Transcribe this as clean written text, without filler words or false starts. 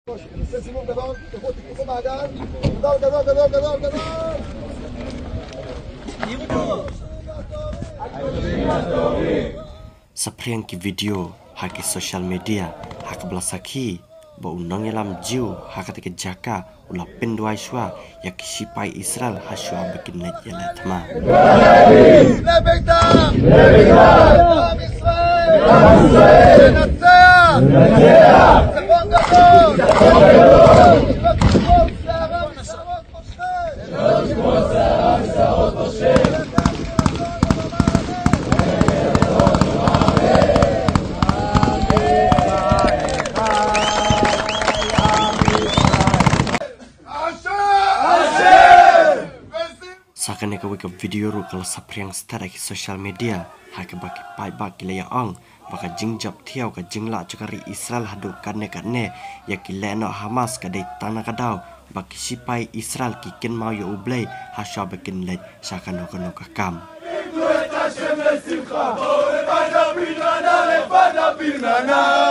Sepriang ki video haki social media hak belasaki ba unang yalam jiu hak ke jaka ulah Pynlong shwa yak shipai Isrel hashwa bikin lek yala thama Sakane ka wika video ru kala sapriang stara ki social media hak baki pai bak ki ang baka jingjap thiau ka jingla chakari Isrel hadu karne ya ki leno Hamas ka dei tana ka daw baki shipai Isrel ki kin mau yo ublei hasha bakin lej sakano ka kam Pynlong